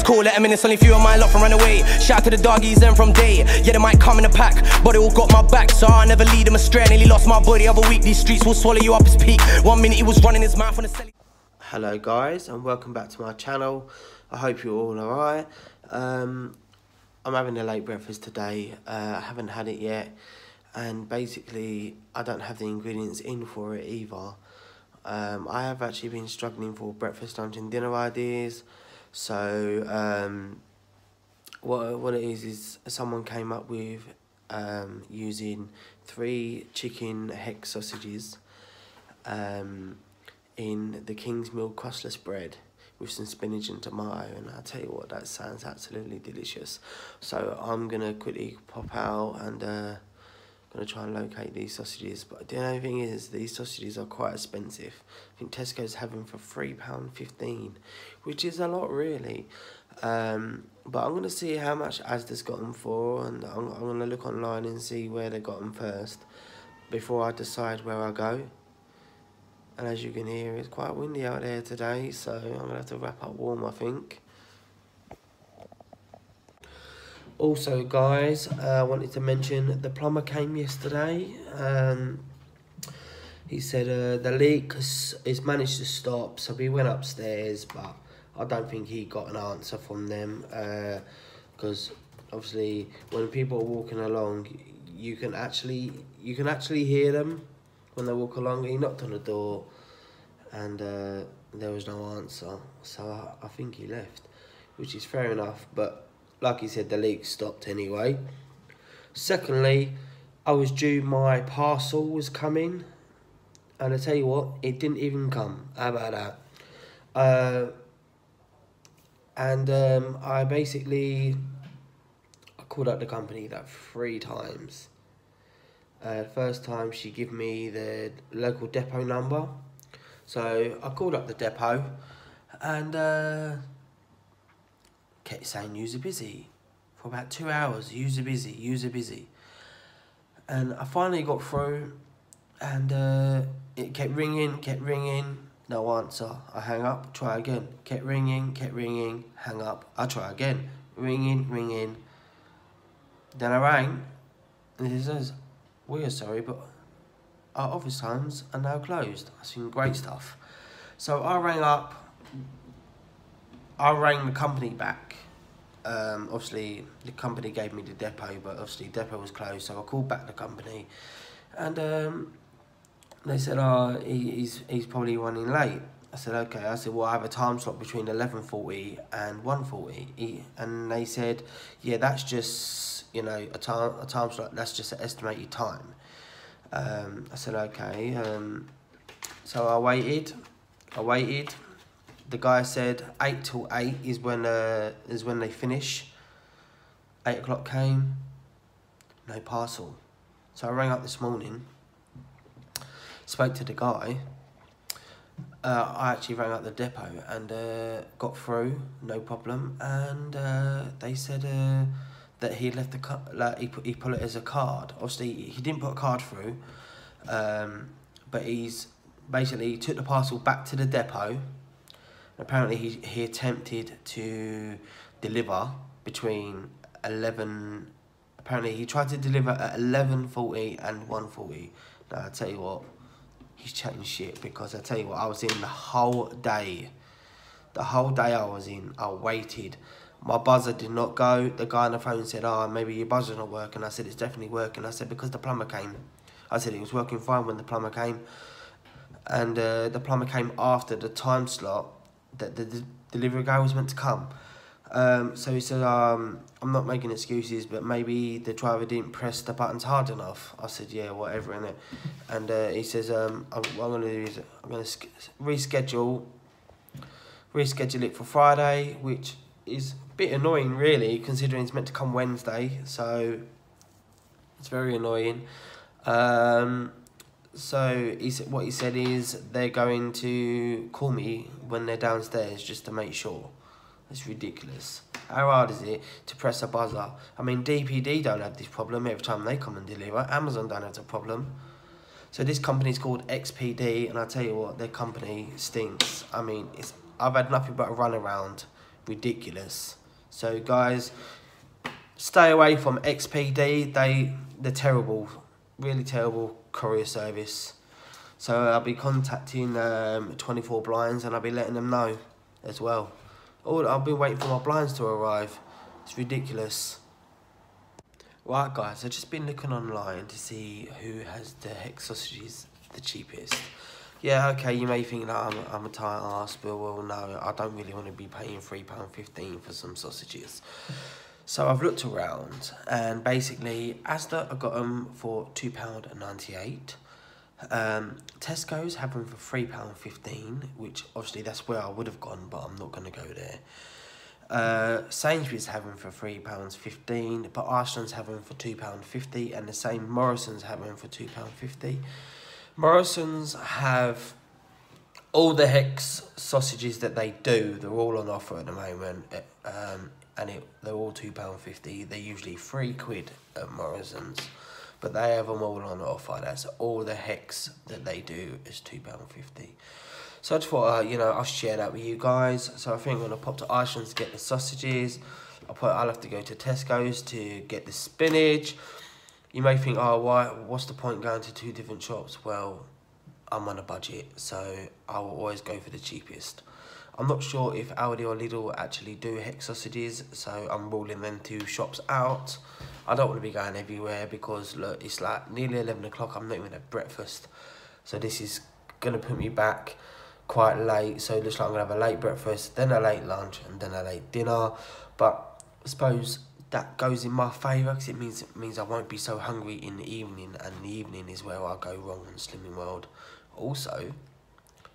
It's cool, let them in, it's only few of my lot from run away. Shout out to the doggies, them from day. Yeah, they might come in a pack, but they all got my back, so I never lead them astray. I nearly lost my body other week, these streets will swallow you up his peak. 1 minute he was running his mouth on the celly. Hello guys, and welcome back to my channel. I hope you're all alright. I'm having a late breakfast today. I haven't had it yet, and basically I don't have the ingredients in for it either. I have actually been struggling for breakfast, lunch and dinner ideas. So what it is someone came up with using 3 chicken hex sausages in the King's Milk crustless bread with some spinach and tomato, and I'll tell you what, that sounds absolutely delicious. So I'm gonna quickly pop out and gonna try and locate these sausages. But the only thing is, these sausages are quite expensive. I think Tesco's having for £3.15, which is a lot really. But I'm gonna see how much Asda's got them for, and I'm gonna look online and see where they got them first before I decide where I go. And as you can hear, it's quite windy out there today, so I'm going to have to wrap up warm, I think. Also, guys, I wanted to mention the plumber came yesterday. He said the leak is managed to stop, so we went upstairs, but I don't think he got an answer from them. Because obviously, when people are walking along, you can actually hear them. When they walk along, he knocked on the door and there was no answer, so I think he left, which is fair enough, but like he said, the leak stopped anyway. Secondly, I was due my parcel was coming, and I tell you what, it didn't even come. How about that? I basically called up the company like 3 times. First time she gave me the local depot number, so I called up the depot and kept saying user busy for about 2 hours. User busy, and I finally got through, and it kept ringing, no answer. I hang up, try again, kept ringing, hang up, I try again, ringing. Then I rang, and it says, "We are sorry, but our office times are now closed." I seen great stuff. So I rang the company back. Obviously, the company gave me the depot, but obviously the depot was closed, so I called back the company. And they said, "Oh, he's probably running late." I said, "Okay." I said, "Well, I have a time slot between 11:40 and 1:40. And they said, "Yeah, that's just, you know, a time slot, that's just an estimated time." I said, "Okay." So I waited. The guy said 8 till 8 is when they finish. 8 o'clock came, no parcel. So I rang up this morning, spoke to the guy. I actually rang up the depot and got through, no problem. And they said that he left he put it as a card. Obviously, he didn't put a card through, but he took the parcel back to the depot. Apparently, he attempted to deliver between 11. Apparently, he tried to deliver at 11:40 and 1:40. Now I tell you what, he's chatting shit, because I tell you what, I was in the whole day. The whole day I was in, I waited. My buzzer did not go. The guy on the phone said, "Oh, maybe your buzzer's not working." I said, "It's definitely working." I said, "Because the plumber came." I said, "It was working fine when the plumber came." And the plumber came after the time slot that the delivery guy was meant to come. So he said, "I'm not making excuses, but maybe the driver didn't press the buttons hard enough." I said, "Yeah, whatever, innit?" And he says, what I'm going to do is I'm going to reschedule it for Friday, which is a bit annoying really, considering it's meant to come Wednesday, so it's very annoying. So what he said is they're going to call me when they're downstairs just to make sure. It's ridiculous. How hard is it to press a buzzer? I mean, DPD don't have this problem every time they come and deliver. Amazon don't have the problem. So this company's called XPD, and I tell you what, their company stinks. I mean, I've had nothing but a run around ridiculous. So guys, stay away from XPD. They're terrible, really terrible courier service. So I'll be contacting 24 Blinds and I'll be letting them know as well. Oh, I've been waiting for my blinds to arrive. It's ridiculous. Right guys, I've just been looking online to see who has the hex sausages the cheapest. Yeah, okay, you may think that I'm a tight ass, but well, no, I don't really want to be paying £3.15 for some sausages. So I've looked around, and basically, Asda, I got them for £2.98. Tesco's have them for £3.15, which obviously that's where I would have gone, but I'm not going to go there. Sainsbury's have them for £3.15, but Iceland's have them for £2.50, and the same Morrison's have them for £2.50. Morrison's have all the hex sausages that they do. They're all on offer at the moment, and they're all £2.50. They're usually £3 at Morrison's, but they have them all on offer. That's all the hex that they do is £2.50. So I just thought, you know, I'll share that with you guys. So I think I'm going to pop to Iceland's to get the sausages. I'll have to go to Tesco's to get the spinach. You may think, oh, what's the point going to 2 different shops? Well, I'm on a budget, so I will always go for the cheapest. I'm not sure if Aldi or Lidl actually do hex sausages, so I'm ruling them 2 shops out. I don't want to be going everywhere because, look, it's like nearly 11 o'clock. I'm not even at breakfast. So this is going to put me back quite late. So it looks like I'm going to have a late breakfast, then a late lunch, and then a late dinner. But I suppose that goes in my favour because it means I won't be so hungry in the evening, and the evening is where I go wrong on Slimming World. Also,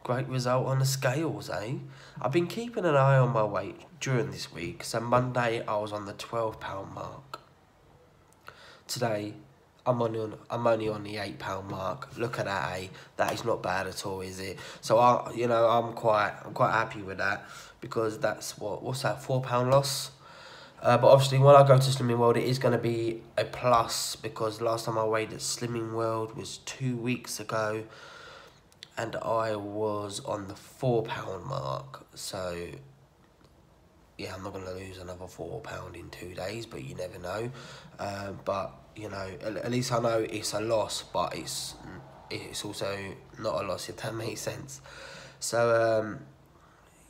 great result on the scales, eh? I've been keeping an eye on my weight during this week. So Monday I was on the £12 mark. Today I'm only on the £8 mark. Look at that, eh? That is not bad at all, is it? So I'm quite happy with that, because that's what's that, £4 loss. But obviously when I go to Slimming World, it is going to be a plus, because last time I weighed at Slimming World was 2 weeks ago, and I was on the £4 mark. So yeah, I'm not going to lose another £4 in 2 days, but you never know. But you know, at least I know it's a loss, but it's also not a loss, if that makes sense. So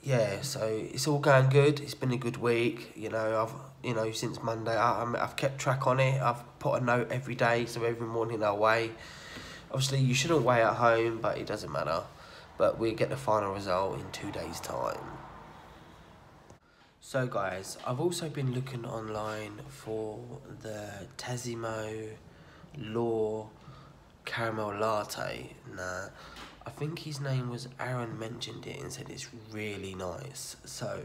yeah, so it's all going good. It's been a good week. You know, since Monday, I've kept track on it. I've put a note every day, so every morning I weigh. Obviously, you shouldn't weigh at home, but it doesn't matter. But we get the final result in 2 days' time. So guys, I've also been looking online for the Tassimo Law Caramel Latte. Nah, I think his name was Aaron, mentioned it and said it's really nice. So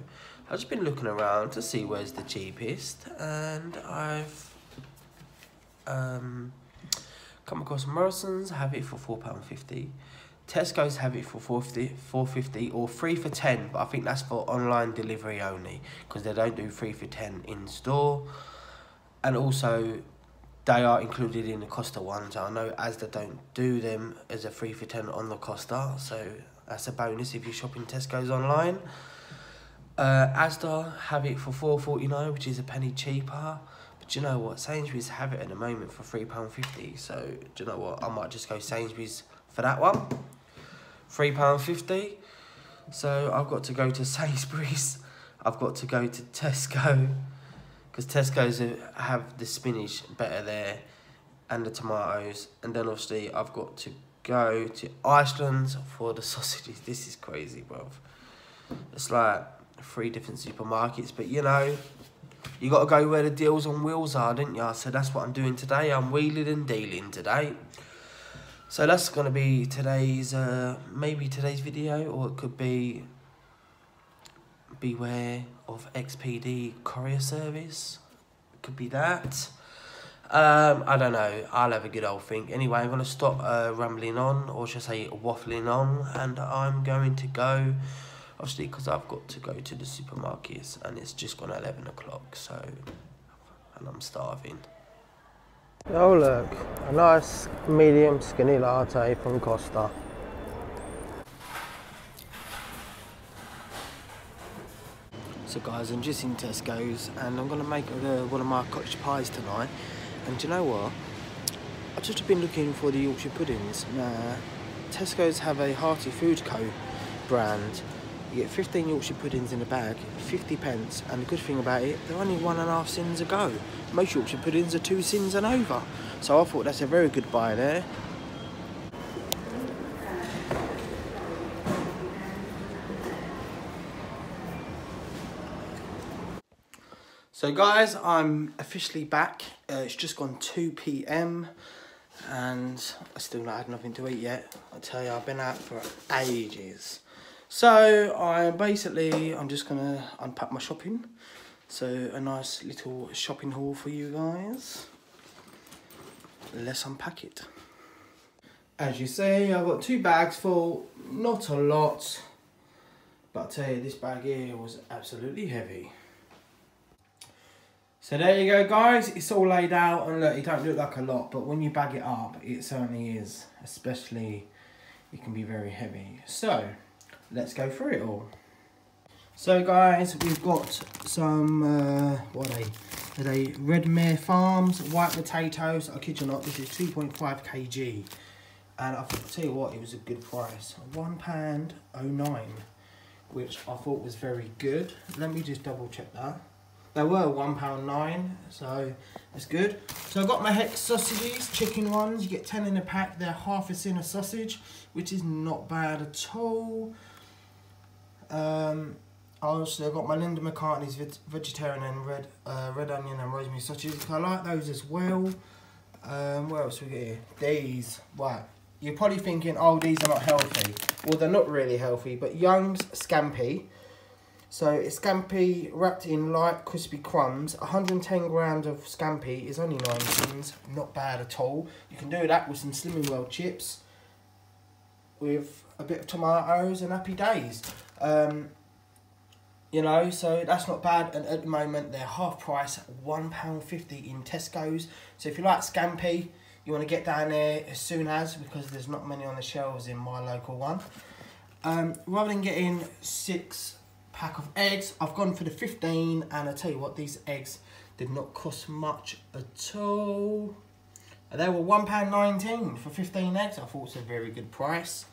I've just been looking around to see where's the cheapest, and I've come across Morrison's have it for £4.50. Tesco's have it for £4.50 or 3 for £10, but I think that's for online delivery only, because they don't do 3 for £10 in store. And also, they are included in the Costa ones. I know Asda don't do them as a 3 for £10 on the Costa, so that's a bonus if you're shopping Tesco's online. Asda have it for £4.49, which is a penny cheaper. But do you know what? Sainsbury's have it at the moment for £3.50. So do you know what? I might just go Sainsbury's for that one. £3.50. So I've got to go to Sainsbury's. I've got to go to Tesco, because Tesco's have the spinach better there and the tomatoes. And then obviously I've got to go to Iceland's for the sausages. This is crazy, bruv. It's like 3 different supermarkets, but you know, you got to go where the deals on wheels are, don't you? So that's what I'm doing today. I'm wheeling and dealing today. So that's going to be today's, maybe today's video, or it could be beware of XPD courier service. It could be that. I don't know. I'll have a good old think. Anyway, I'm going to stop rambling on, or should I say waffling on, and I'm going to go, obviously, because I've got to go to the supermarkets, and it's just gone 11 o'clock, so, and I'm starving. Oh look, a nice medium skinny latte from Costa. So So guys, I'm just in Tesco's and I'm going to make one of my cottage pies tonight. And do you know what? I've just been looking for the Yorkshire puddings. Now, Tesco's have a Hearty Food Co brand. You get 15 Yorkshire puddings in a bag, 50p, and the good thing about it, they're only 1.5 cents a go. Most Yorkshire puddings are 2 cents and over. So I thought that's a very good buy there. So guys, I'm officially back. It's just gone 2 PM and I still not had nothing to eat yet. I tell you, I've been out for ages. So I'm just gonna unpack my shopping. So a nice little shopping haul for you guys. Let's unpack it. As you see, I've got 2 bags full, not a lot, but I tell you, this bag here was absolutely heavy. So there you go guys, it's all laid out, and look, it don't look like a lot, but when you bag it up, it certainly is. Especially, it can be very heavy. So, let's go through it all. So guys, we've got some, what are they? Red Mare Farms, white potatoes. I kid you not, this is 2.5 kg. And I tell you what, it was a good price. £1.09, which I thought was very good. Let me just double check that. They were £1.09, so that's good. So I've got my Hex sausages, chicken ones. You get 10 in a pack. They're half a cent a sausage, which is not bad at all. Obviously I've got my Linda McCartney's vegetarian and red onion and rosemary sausages. I like those as well. What else we get here? These, right. You're probably thinking, oh, these are not healthy. Well, they're not really healthy, but Young's Scampi. So it's scampi wrapped in light crispy crumbs. 110 grams of scampi is only 9 cents. Not bad at all. You can do that with some Slimming World chips, with a bit of tomatoes, and happy days. You know, so that's not bad. And at the moment they're half price, £1.50 in Tesco's. So if you like scampi, you want to get down there as soon as, because there's not many on the shelves in my local one. Rather than getting 6 pack of eggs, I've gone for the 15, and I tell you what, these eggs did not cost much at all. They were £1.19 for 15 eggs. I thought it was a very good price.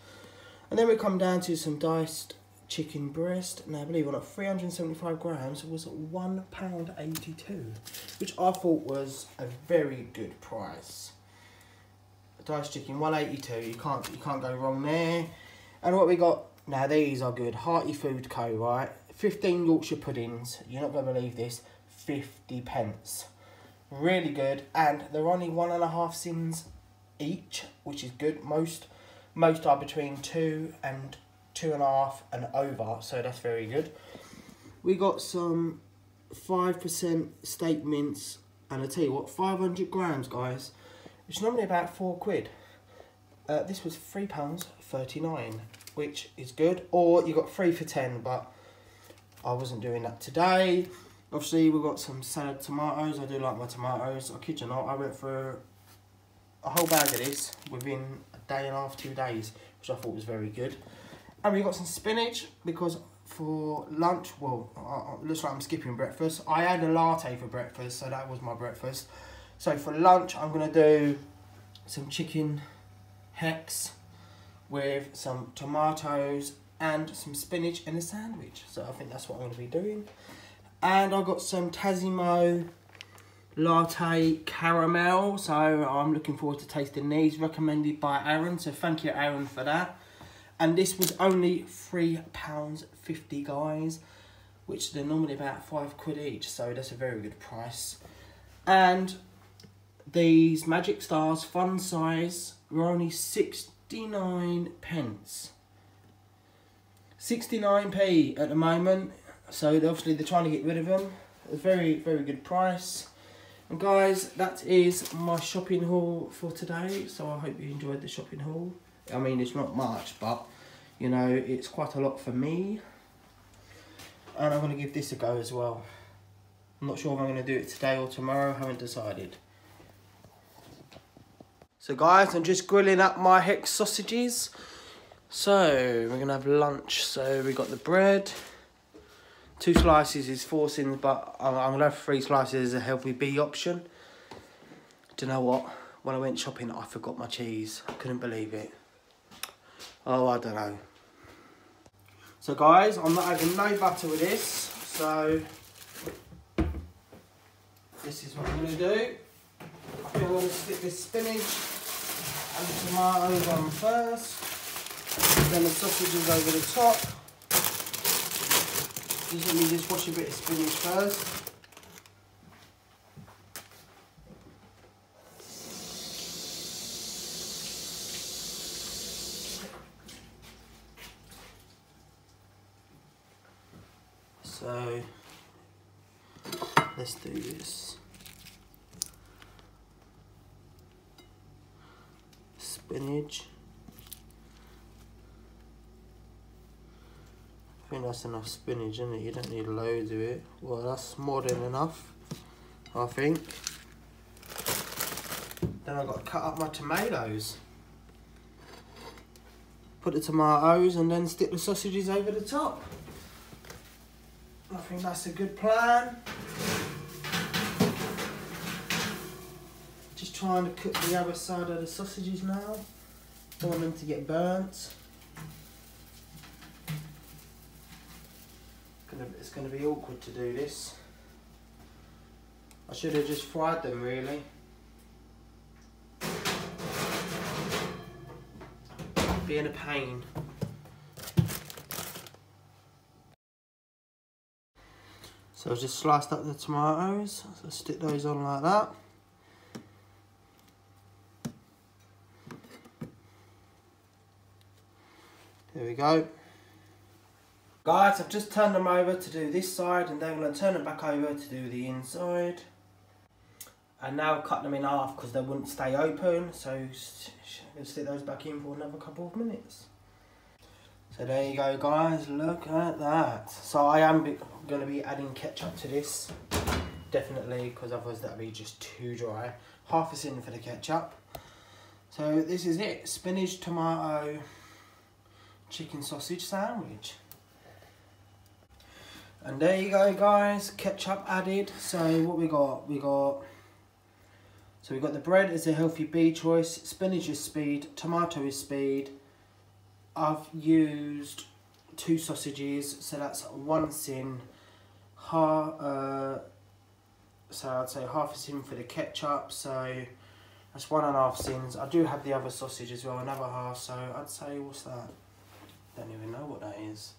And then we come down to some diced chicken breast. Now, believe it or not, 375 grams was £1.82, which I thought was a very good price. Diced chicken, £1.82. You can't go wrong there. And what we got? Now these are good. Hearty Food Co, right? 15 Yorkshire puddings. You're not going to believe this. 50p. Really good. And they're only 1.5 cents each, which is good. Most are between 2 and 2.5 and over. So that's very good. We got some 5% steak mince. And I tell you what, 500 grams, guys. It's normally about £4. This was £3.39. Which is good, or you got 3 for 10, but I wasn't doing that today. Obviously, we've got some salad tomatoes. I do like my tomatoes. I kid you not, I went for a whole bag of this within a day and a half, 2 days, which I thought was very good. And we got some spinach, because for lunch, well, looks like I'm skipping breakfast. I had a latte for breakfast, so that was my breakfast. So for lunch, I'm going to do some chicken Hex with some tomatoes and some spinach in a sandwich. So I think that's what I'm going to be doing. And I got some Tassimo latte caramel. So I'm looking forward to tasting these. Recommended by Aaron. So thank you, Aaron, for that. And this was only £3.50, guys, which they're normally about £5 each. So that's a very good price. And these Magic Stars fun size were only 69p. 69p at the moment, so obviously they're trying to get rid of them. A very, very good price. And guys, that is my shopping haul for today. So I hope you enjoyed the shopping haul. I mean, it's not much, but you know, it's quite a lot for me. And I'm going to give this a go as well. I'm not sure if I'm going to do it today or tomorrow, I haven't decided. So guys, I'm just grilling up my Hex sausages. So we're going to have lunch. So we got the bread, 2 slices is 4 sins, but I'm going to have 3 slices as a healthy B option. Do you know what? When I went shopping, I forgot my cheese. I couldn't believe it. Oh, I don't know. So guys, I'm not adding no butter with this. So this is what I'm going to do. I think I'm going to stick this spinach and the tomatoes on first. Then the sausages over the top. Let me just wash a bit of spinach first. So let's do this. Spinach. I think that's enough spinach, isn't it? You don't need loads of it. Well, that's more than enough, I think. Then I've got to cut up my tomatoes. Put the tomatoes and then stick the sausages over the top. I think that's a good plan. Just trying to cook the other side of the sausages now. Don't want them to get burnt. It's going to be awkward to do this. I should have just fried them really. Being a pain. So I've just sliced up the tomatoes. So stick those on like that. There we go. Guys, I've just turned them over to do this side and then I'm going to turn them back over to do the inside. And now cut them in half because they wouldn't stay open. So we'll stick those back in for another couple of minutes. So there you go guys, look at that. So I am going to be adding ketchup to this. Definitely, because otherwise that'll be just too dry. Half a tin for the ketchup. So this is it, spinach, tomato, chicken sausage sandwich. And there you go guys, ketchup added. So what we got? We got the bread is a healthy B choice, spinach is speed, tomato is speed. I've used 2 sausages, so that's 1 sin. So I'd say half a sin for the ketchup, so that's 1.5 sins. I do have the other sausage as well, another half, so I'd say, what's that? Don't even know what that is.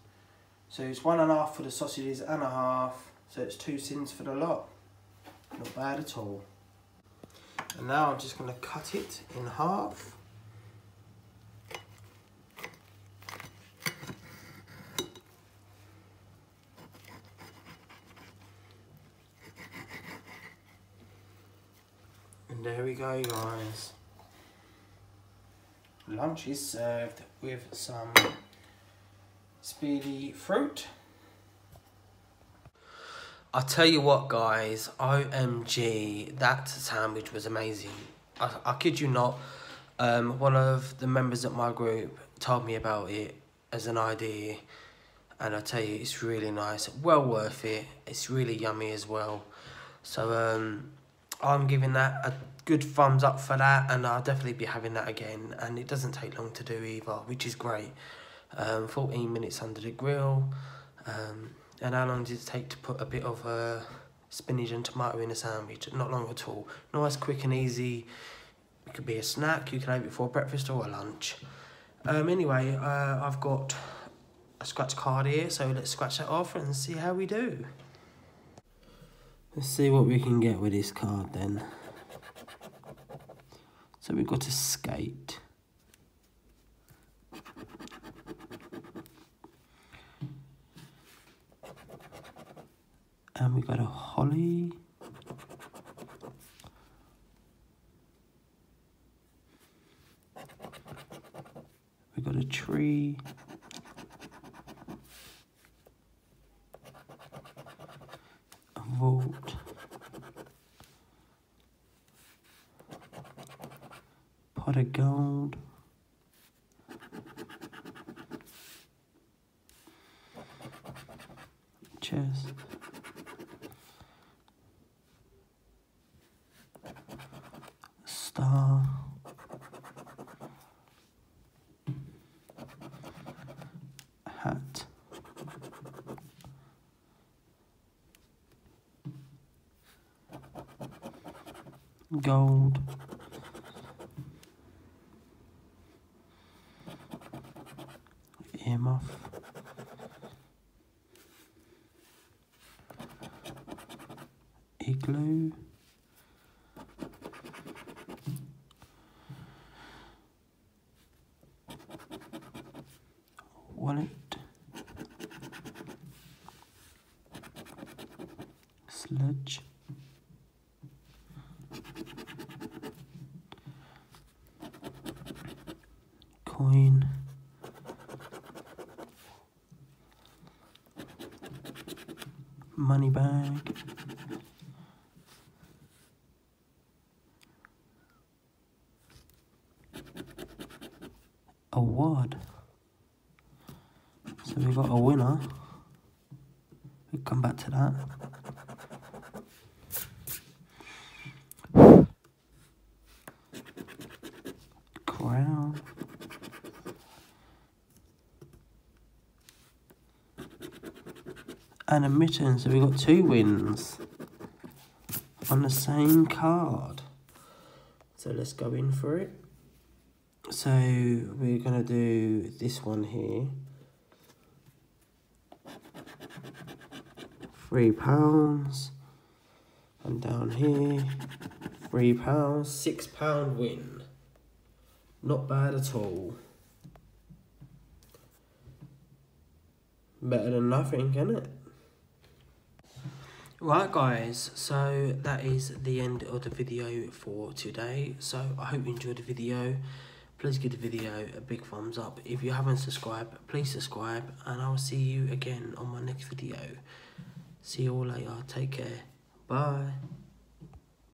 So it's 1.5 for the sausages and a half, so it's 2 sins for the lot. Not bad at all. And now I'm just going to cut it in half. And there we go guys. Lunch is served with some speedy fruit. I tell you what guys, OMG, that sandwich was amazing. I kid you not, one of the members of my group told me about it as an idea, and I tell you, it's really nice, well worth it, it's really yummy as well. So I'm giving that a good thumbs up for that, and I'll definitely be having that again, and it doesn't take long to do either, which is great. 14 minutes under the grill. And how long does it take to put a bit of spinach and tomato in a sandwich? Not long at all. Nice, quick and easy. It could be a snack, you can have it for breakfast or a lunch. Anyway, I've got a scratch card here, so let's scratch that off and see how we do. Let's see what we can get with this card then. So we've got a skate. And we got a holly. We got a tree. A vault. Pot of gold. Chest. star, hat, gold, earmuff, igloo, wallet, sledge, coin, money bag, award. So we got a winner. We'll come back to that. Crown. And a mitten, so we got 2 wins on the same card. So let's go in for it. So we're gonna do this one here. £3, and down here £3, £6 win. Not bad at all. Better than nothing, isn't it? Right guys, so that is the end of the video for today. So I hope you enjoyed the video. Please give the video a big thumbs up. If you haven't subscribed, please subscribe, and I will see you again on my next video. See you all later. Take care. Bye.